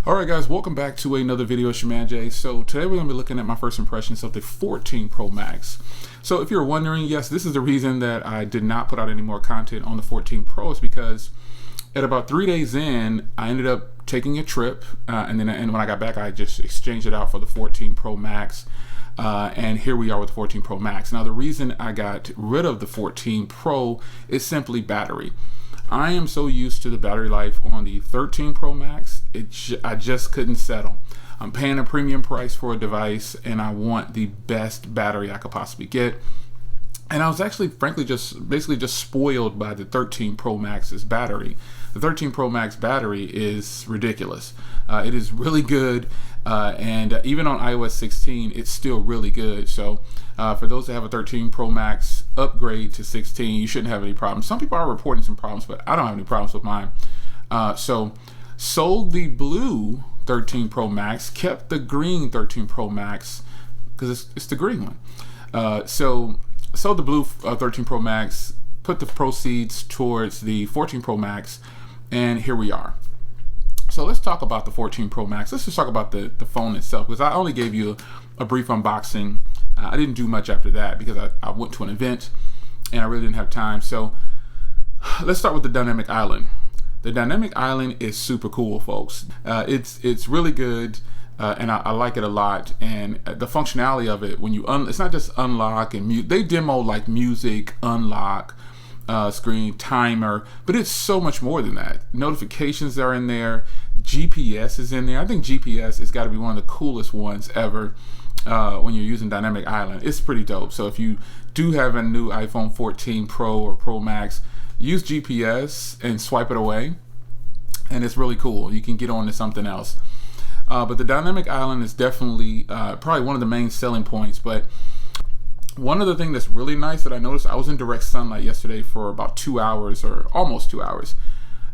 Alright guys, welcome back to another video. It's your man Jay. So today we're going to be looking at my first impressions of the 14 Pro Max. So if you're wondering, yes, this is the reason that I did not put out any more content on the 14 Pro is because at about 3 days in, I ended up taking a trip and when I got back, I just exchanged it out for the 14 Pro Max. And here we are with the 14 Pro Max. Now the reason I got rid of the 14 Pro is simply battery. I am so used to the battery life on the 13 Pro Max, I just couldn't settle. I'm paying a premium price for a device and I want the best battery I could possibly get. And I was actually, frankly, basically just spoiled by the 13 Pro Max's battery. The 13 Pro Max battery is ridiculous. It is really good, and even on iOS 16, it's still really good. So for those that have a 13 Pro Max, upgrade to 16, you shouldn't have any problems. Some people are reporting some problems, but I don't have any problems with mine. So sold the blue 13 Pro Max, kept the green 13 Pro Max, because it's the green one. So sold the blue 13 Pro Max, put the proceeds towards the 14 Pro Max, and here we are. So let's talk about the 14 Pro Max. Let's just talk about the phone itself, because I only gave you a brief unboxing. I didn't do much after that because I went to an event and I really didn't have time. So let's start with the Dynamic Island. The Dynamic Island is super cool, folks. It's really good. And I like it a lot, and the functionality of it, when you it's not just unlock and they demo like music, unlock, screen, timer, but it's so much more than that. Notifications are in there, GPS is in there. I think GPS has got to be one of the coolest ones ever when you're using Dynamic Island. It's pretty dope. So if you do have a new iPhone 14 Pro or Pro Max, use GPS and swipe it away, and it's really cool. You can get on to something else. But the Dynamic Island is definitely probably one of the main selling points. But one other thing that's really nice that I noticed, I was in direct sunlight yesterday for about 2 hours or almost 2 hours.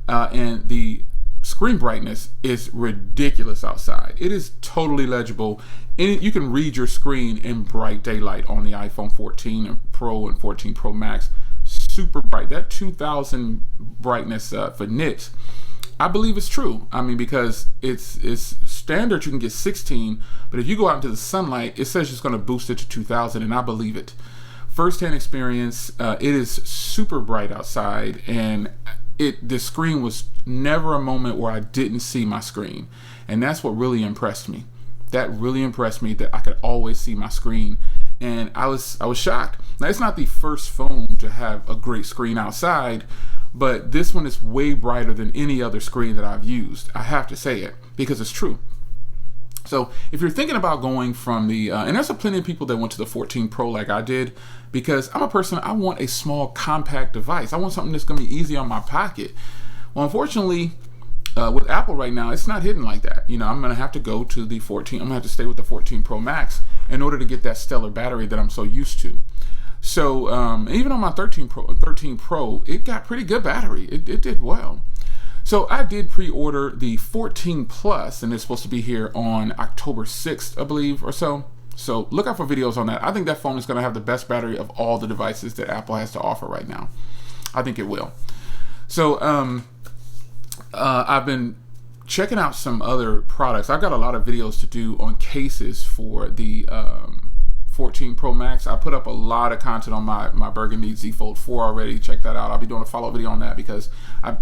And the screen brightness is ridiculous outside. It is totally legible. And you can read your screen in bright daylight on the iPhone 14 Pro and 14 Pro Max. Super bright. That 2000 brightness for nits, I believe it's true. I mean, because it's standard, you can get 16, but if you go out into the sunlight, it says it's going to boost it to 2000, and I believe it. First-hand experience, it is super bright outside, and the screen was never a moment where I didn't see my screen, and that's what really impressed me. That really impressed me, that I could always see my screen, and I was shocked. Now, it's not the first phone to have a great screen outside, but this one is way brighter than any other screen that I've used. I have to say it because it's true. So if you're thinking about going from the, and there's plenty of people that went to the 14 Pro like I did, because I'm a person, I want a small compact device. I want something that's gonna be easy on my pocket. Well, unfortunately, with Apple right now, it's not hidden like that. You know, I'm gonna have to go to the 14, I'm gonna have to stay with the 14 Pro Max in order to get that stellar battery that I'm so used to. So even on my 13 Pro, it got pretty good battery. It did well. So I did pre-order the 14 Plus, and it's supposed to be here on October 6th, I believe, or so. So look out for videos on that. I think that phone is going to have the best battery of all the devices that Apple has to offer right now. I think it will. So I've been checking out some other products. I've got a lot of videos to do on cases for the 14 Pro Max. I put up a lot of content on my Burgundy Z Fold 4 already. Check that out. I'll be doing a follow-up video on that because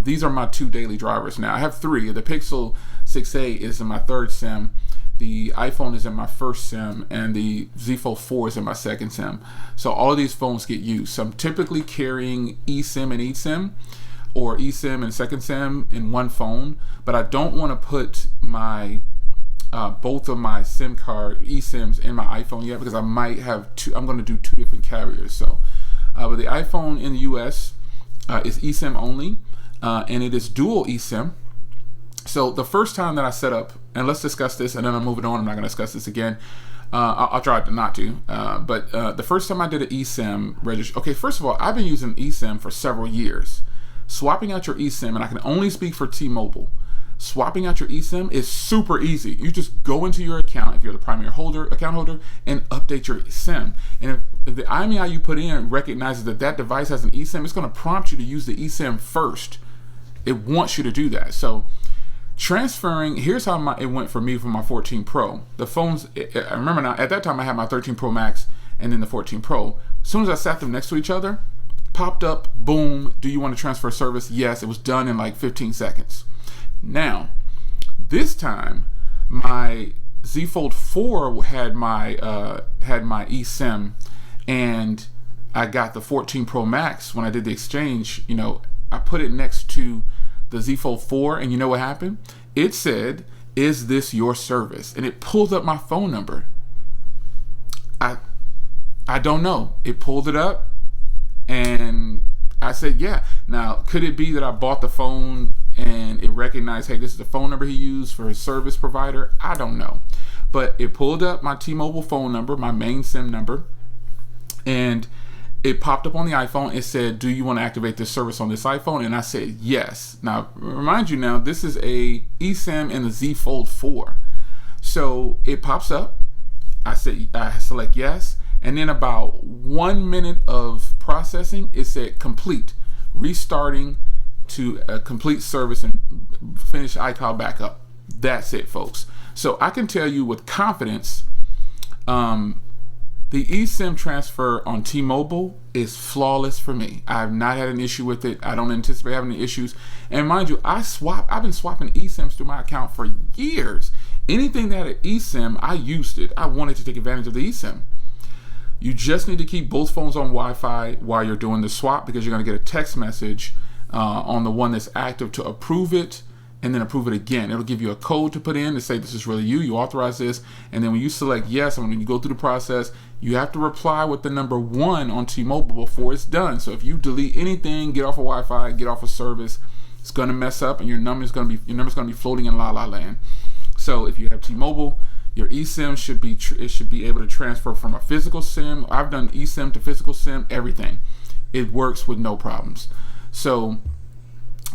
these are my 2 daily drivers now. I have 3. The Pixel 6a is in my 3rd SIM. The iPhone is in my 1st SIM, and the Z Fold 4 is in my 2nd SIM. So all of these phones get used. So I'm typically carrying eSIM and eSIM, or eSIM and 2nd SIM in one phone, but I don't want to put my both of my SIM card eSIMs in my iPhone yet, because I might have I'm going to do 2 different carriers. So but the iPhone in the US is eSIM only, and it is dual eSIM. So the first time that I set up, and let's discuss this and then I'm moving on, I'm not going to discuss this again. I'll try not to, but the first time I did an eSIM registration, okay, first of all, I've been using eSIM for several years. Swapping out your eSIM, and I can only speak for T-Mobile, swapping out your eSIM is super easy. You just go into your account, if you're the primary account holder, and update your SIM. And if the IMEI you put in recognizes that that device has an eSIM, it's going to prompt you to use the eSIM first. It wants you to do that. So Transferring, here's how it went for me for my 14 Pro. The phones, I remember now, at that time I had my 13 Pro Max and then the 14 Pro. As soon as I sat them next to each other, popped up, boom, do you want to transfer service? Yes, it was done in like 15 seconds. Now, this time, my Z Fold 4 had my eSIM, and I got the 14 Pro Max when I did the exchange. You know, I put it next to the Z Fold 4, and you know what happened? It said, "Is this your service?" And it pulled up my phone number. I don't know. It pulled it up, and I said, yeah. Now, could it be that I bought the phone and it recognized, hey, this is the phone number he used for his service provider? I don't know. But it pulled up my T-Mobile phone number, my main SIM number, and it popped up on the iPhone. It said, do you want to activate this service on this iPhone? And I said, yes. Now, remind you now, this is a eSIM in the Z Fold 4. So it pops up. I select yes. And then about 1 minute of processing, it said complete, restarting to a complete service and finish iCloud backup. That's it, folks. So I can tell you with confidence, the eSIM transfer on T-Mobile is flawless for me. I have not had an issue with it. I don't anticipate having any issues. And mind you, I've been swapping eSIMs through my account for years. Anything that had an eSIM, I used it. I wanted to take advantage of the eSIM. You just need to keep both phones on Wi-Fi while you're doing the swap, because you're going to get a text message on the one that's active to approve it, and then approve it again. It'll give you a code to put in to say this is really you authorize this, and then when you select yes, and when you go through the process, you have to reply with the number 1 on T-Mobile before it's done. So if you delete anything, get off of Wi-Fi, get off of service, it's going to mess up, and your number's going to be floating in la la land. So if you have T-Mobile, your eSIM should be able to transfer from a physical SIM. I've done eSIM to physical SIM, everything. It works with no problems. So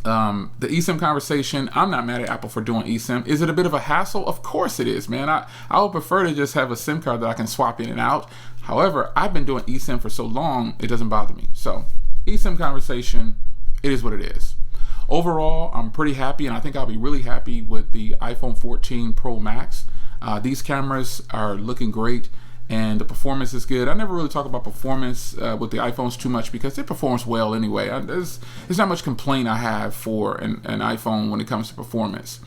the eSIM conversation, I'm not mad at Apple for doing eSIM. Is it a bit of a hassle? Of course it is, man. I would prefer to just have a SIM card that I can swap in and out. However, I've been doing eSIM for so long, it doesn't bother me. So eSIM conversation, it is what it is. Overall, I'm pretty happy, and I think I'll be really happy with the iPhone 14 Pro Max. These cameras are looking great, and the performance is good. I never really talk about performance with the iPhones too much because it performs well anyway. There's not much complaint I have for an iPhone when it comes to performance.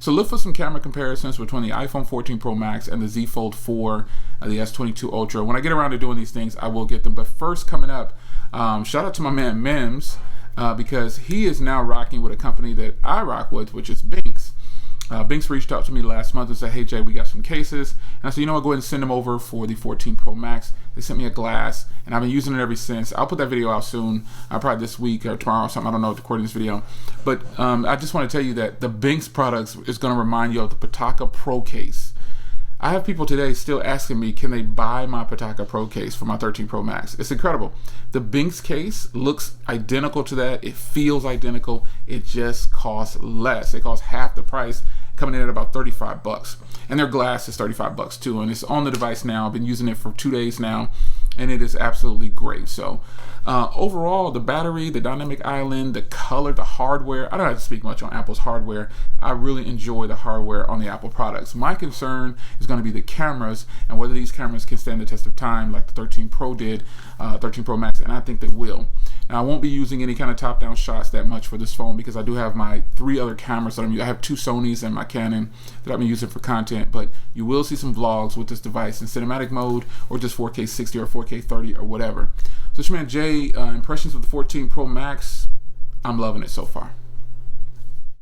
So look for some camera comparisons between the iPhone 14 Pro Max and the Z Fold 4, the S22 Ultra. When I get around to doing these things, I will get them. But first, coming up, shout out to my man Mims, because he is now rocking with a company that I rock with, which is Binks. Binks reached out to me last month and said, hey Jay, we got some cases. And I said, you know what, go ahead and send them over for the 14 Pro Max. They sent me a glass, and I've been using it ever since. I'll put that video out soon, probably this week or tomorrow or something. I don't know, recording this video. But I just want to tell you that the Binks products is going to remind you of the Pataka Pro case. I have people today still asking me, can they buy my Pataka Pro case for my 13 Pro Max? It's incredible. The Binks case looks identical to that. It feels identical. It just costs less. It costs half the price, coming in at about 35 bucks. And their glass is 35 bucks too. And it's on the device now. I've been using it for 2 days now, and it is absolutely great. So overall, the battery, the dynamic island, the color, the hardware, I don't have to speak much on Apple's hardware. I really enjoy the hardware on the Apple products. My concern is going to be the cameras and whether these cameras can stand the test of time like the 13 Pro did, 13 Pro Max, and I think they will. Now, I won't be using any kind of top-down shots that much for this phone because I do have my 3 other cameras that I'm using. I have 2 Sonys and my Canon that I've been using for content, but you will see some vlogs with this device in cinematic mode or just 4K 60 or 4K 30 or whatever. So it's your man Jay, impressions of the 14 Pro Max. I'm loving it so far.